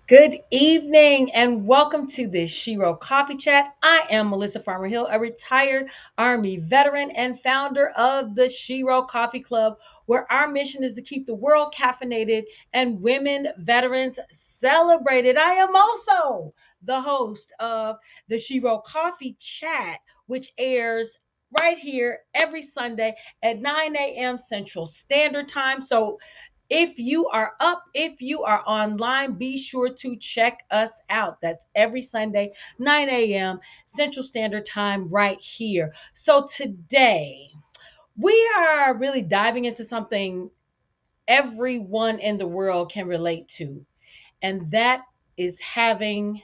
Good evening and welcome to the Shiro Coffee Chat. I am Melissa Farmer Hill, a retired Army veteran and founder of the Shiro Coffee Club, where our mission is to keep the world caffeinated and women veterans celebrated. I am also the host of the Shiro Coffee Chat, which airs right here every Sunday at 9 a.m. Central Standard Time. So if you are up, if you are online, be sure to check us out. That's every Sunday, 9 a.m. Central Standard Time, right here. So today, we are really diving into something everyone in the world can relate to, and that is having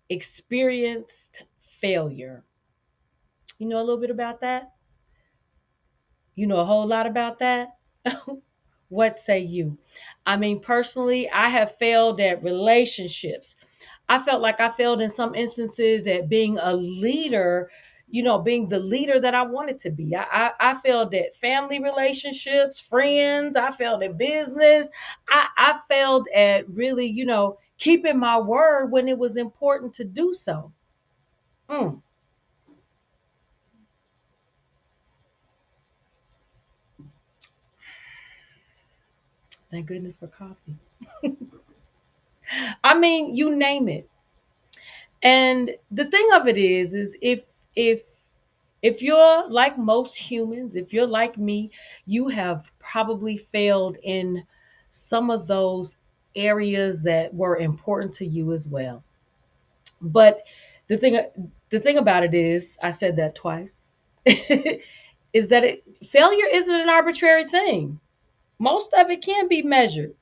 experienced failure. You know a little bit about that? You know a whole lot about that? What say you? I mean, personally, I have failed at relationships. I felt like I failed in some instances at being a leader, being the leader that I wanted to be. I failed at family relationships, friends. I failed at business. I failed at really, keeping my word when it was important to do so. Mm, thank goodness for coffee. I mean, you name it. And the thing of it is if if you're like most humans, if you're like me, you have probably failed in some of those areas that were important to you as well. But the thing the thing about it is, I said that twice, is that failure isn't an arbitrary thing. Most of it can be measured.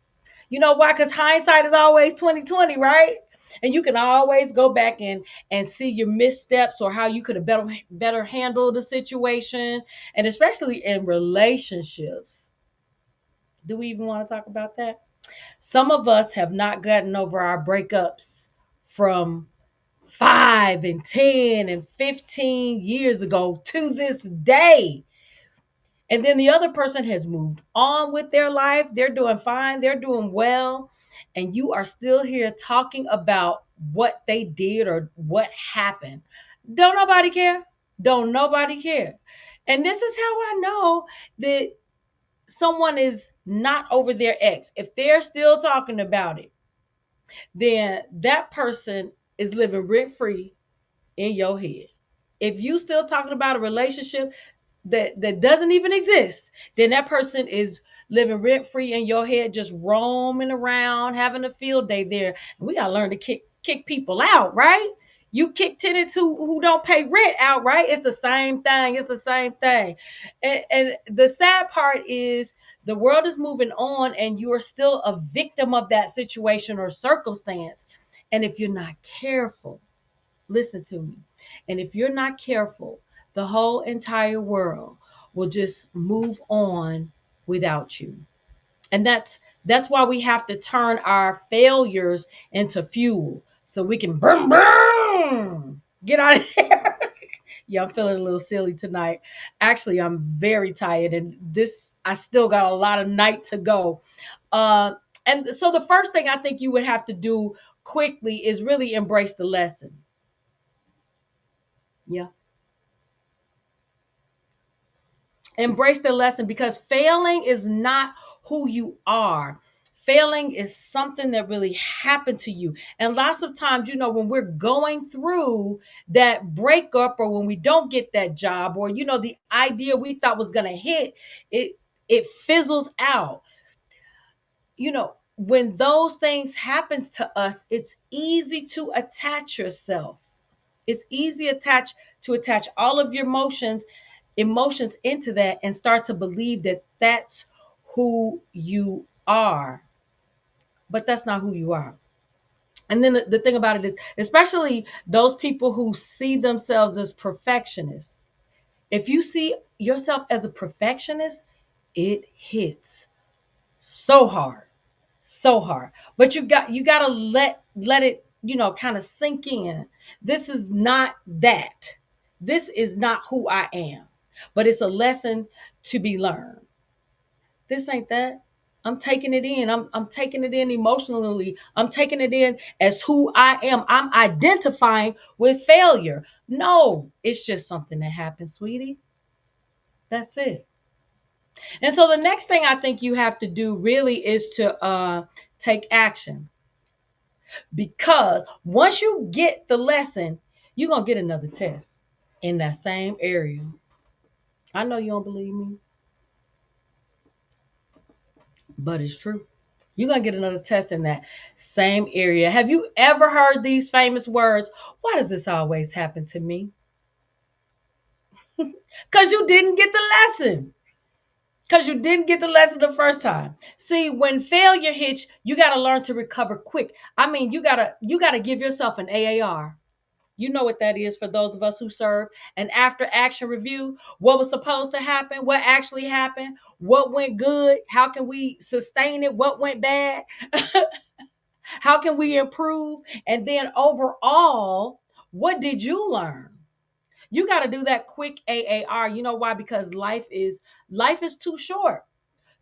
You know why? Because hindsight is always 2020, right? And you can always go back and see your missteps or how you could have better handled the situation. And especially in relationships. Do we even want to talk about that? Some of us have not gotten over our breakups from 5 and 10 and 15 years ago to this day. And then the other person has moved on with their life. They're doing fine, they're doing well. And you are still here talking about what they did or what happened. Don't nobody care. Don't nobody care. And this is how I know that someone is not over their ex. If they're still talking about it, then that person is living rent free in your head. If you still talking about a relationship that doesn't even exist, then that person is living rent free in your head, just roaming around, having a field day there. And we gotta learn to kick people out, right? You kick tenants who don't pay rent out, right? It's the same thing. It's the same thing. And the sad part is the world is moving on, and you are still a victim of that situation or circumstance. And if you're not careful, listen to me. And if you're not careful, the whole entire world will just move on without you. And that's why we have to turn our failures into fuel so we can boom boom get out of here. Yeah, I'm feeling a little silly tonight. Actually, I'm very tired, and this I still got a lot of night to go. And so the first thing I think you would have to do quickly is really embrace the lesson. Yeah, embrace the lesson, because failing is not who you are. Failing is something that really happened to you. And lots of times, when we're going through that breakup, or when we don't get that job, or the idea we thought was going to hit, it fizzles out. When those things happen to us, it's easy to attach yourself. It's easy to attach all of your emotions into that and start to believe that that's who you are. But that's not who you are. And then the thing about it is, especially those people who see themselves as perfectionists, if you see yourself as a perfectionist, it hits so hard, so hard. But you got to let it, kind of sink in. This is not that. This is not who I am. But it's a lesson to be learned. This ain't that. I'm taking it in. I'm taking it in emotionally. I'm taking it in as who I am. I'm identifying with failure. No, it's just something that happened, sweetie. That's it. And so the next thing I think you have to do really is to take action, because once you get the lesson, you're going to get another test in that same area. I know you don't believe me, but it's true. You're going to get another test in that same area. Have you ever heard these famous words? Why does this always happen to me? Because you didn't get the lesson. Because you didn't get the lesson the first time. See, when failure hits, you got to learn to recover quick. I mean, you gotta give yourself an AAR. You know what that is for those of us who serve an after action review. What was supposed to happen? What actually happened? What went good? How can we sustain it? What went bad? How can we improve? And then overall, what did you learn? You got to do that quick AAR. You know why? Because life is too short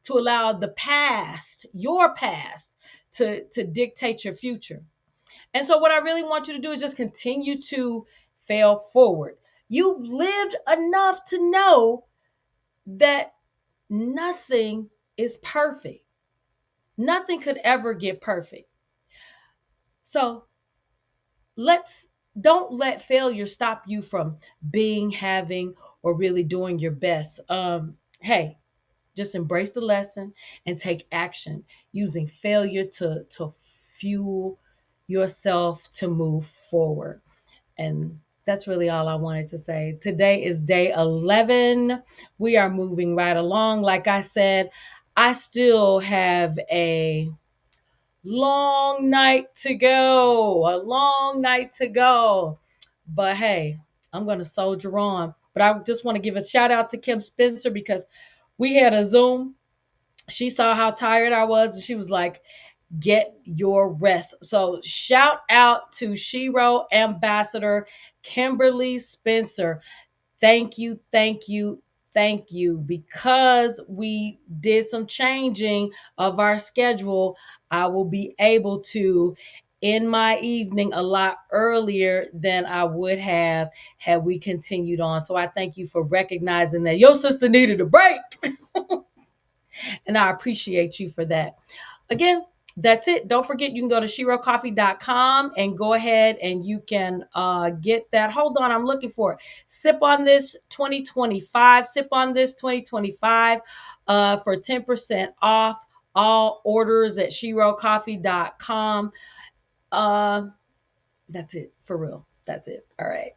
to allow the past, your past, to dictate your future. And so what I really want you to do is just continue to fail forward. You've lived enough to know that nothing is perfect. Nothing could ever get perfect. So let's don't let failure stop you from being, having, or really doing your best. Hey, just embrace the lesson and take action using failure to fuel yourself to move forward. And that's really all I wanted to say. Today is day 11. We are moving right along. Like I said, I still have a long night to go, a long night to go. But hey, I'm going to soldier on. But I just want to give a shout out to Kim Spencer because we had a Zoom. She saw how tired I was and she was like, get your rest. So shout out to Shero Ambassador Kimberly Spencer. Thank you, thank you, thank you. Because we did some changing of our schedule, I will be able to end my evening a lot earlier than I would have had we continued on. So I thank you for recognizing that your sister needed a break. And I appreciate you for that. Again, that's it. Don't forget, you can go to sherocoffee.com and go ahead and you can get that. Hold on, I'm looking for it. Sip on this 2025. Sip on this 2025 for 10% off all orders at sherocoffee.com. Uh, that's it for real. That's it. All right.